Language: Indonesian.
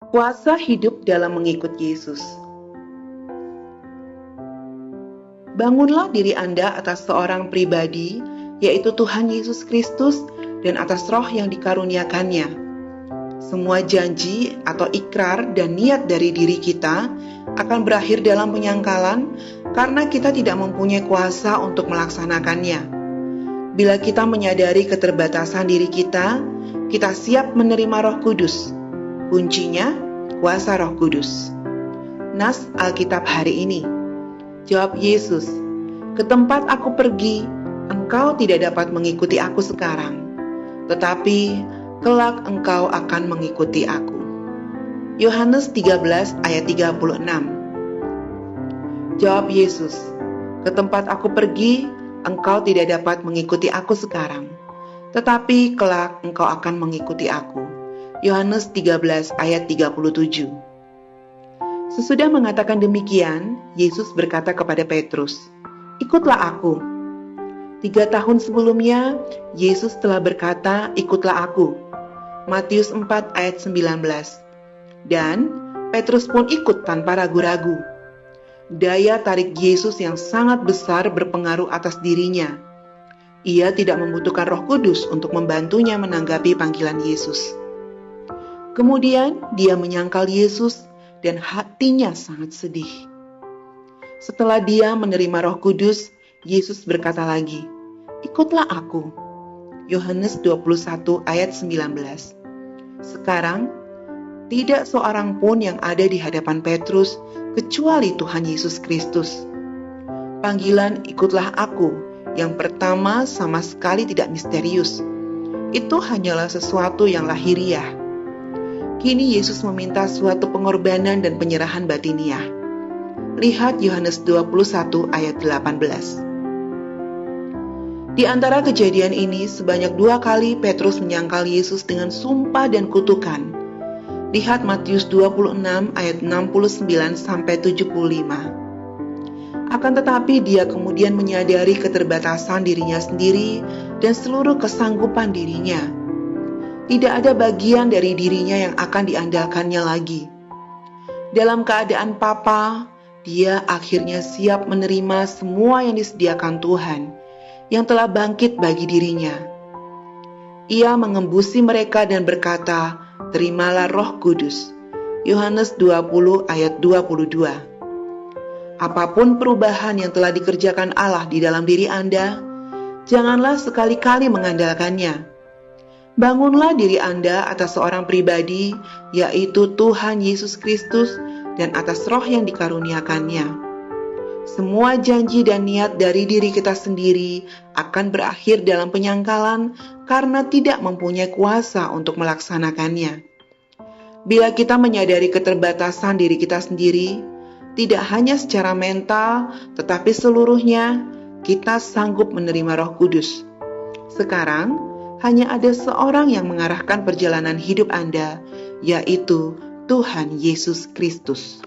Kuasa hidup dalam mengikut Yesus. Bangunlah diri Anda atas seorang pribadi, yaitu Tuhan Yesus Kristus, dan atas roh yang dikaruniakannya. Semua janji atau ikrar dan niat dari diri kita akan berakhir dalam penyangkalan karena kita tidak mempunyai kuasa untuk melaksanakannya. Bila kita menyadari keterbatasan diri kita siap menerima Roh Kudus. Kuncinya, kuasa Roh Kudus. Nas Alkitab hari ini. Jawab Yesus, "Ke tempat aku pergi, engkau tidak dapat mengikuti aku sekarang, tetapi kelak engkau akan mengikuti aku." Yohanes 13 ayat 36. Jawab Yesus, "Ke tempat aku pergi, engkau tidak dapat mengikuti aku sekarang, tetapi kelak engkau akan mengikuti aku." Yohanes 13 ayat 37. Sesudah mengatakan demikian, Yesus berkata kepada Petrus, "Ikutlah aku." 3 tahun sebelumnya, Yesus telah berkata, "Ikutlah aku." Matius 4 ayat 19. Dan Petrus pun ikut tanpa ragu-ragu. Daya tarik Yesus yang sangat besar berpengaruh atas dirinya. Ia tidak membutuhkan Roh Kudus untuk membantunya menanggapi panggilan Yesus. Kemudian dia menyangkal Yesus dan hatinya sangat sedih. Setelah dia menerima Roh Kudus, Yesus berkata lagi, "Ikutlah aku." Yohanes 21 ayat 19. Sekarang, tidak seorang pun yang ada di hadapan Petrus kecuali Tuhan Yesus Kristus. Panggilan "ikutlah aku" yang pertama sama sekali tidak misterius. Itu hanyalah sesuatu yang lahiriah. Kini Yesus meminta suatu pengorbanan dan penyerahan batiniah. Lihat Yohanes 21 ayat 18. Di antara kejadian ini, sebanyak 2 kali Petrus menyangkal Yesus dengan sumpah dan kutukan. Lihat Matius 26 ayat 69-75. Akan tetapi dia kemudian menyadari keterbatasan dirinya sendiri dan seluruh kesanggupan dirinya. Tidak ada bagian dari dirinya yang akan diandalkannya lagi. Dalam keadaan papa, dia akhirnya siap menerima semua yang disediakan Tuhan, yang telah bangkit bagi dirinya. Ia mengembusi mereka dan berkata, "Terimalah Roh Kudus." Yohanes 20 ayat 22. Apapun perubahan yang telah dikerjakan Allah di dalam diri Anda, janganlah sekali-kali mengandalkannya. Bangunlah diri Anda atas seorang pribadi, yaitu Tuhan Yesus Kristus, dan atas roh yang dikaruniakannya. Semua janji dan niat dari diri kita sendiri akan berakhir dalam penyangkalan karena tidak mempunyai kuasa untuk melaksanakannya. Bila kita menyadari keterbatasan diri kita sendiri, tidak hanya secara mental, tetapi seluruhnya, kita sanggup menerima Roh Kudus. Sekarang, hanya ada seorang yang mengarahkan perjalanan hidup Anda, yaitu Tuhan Yesus Kristus.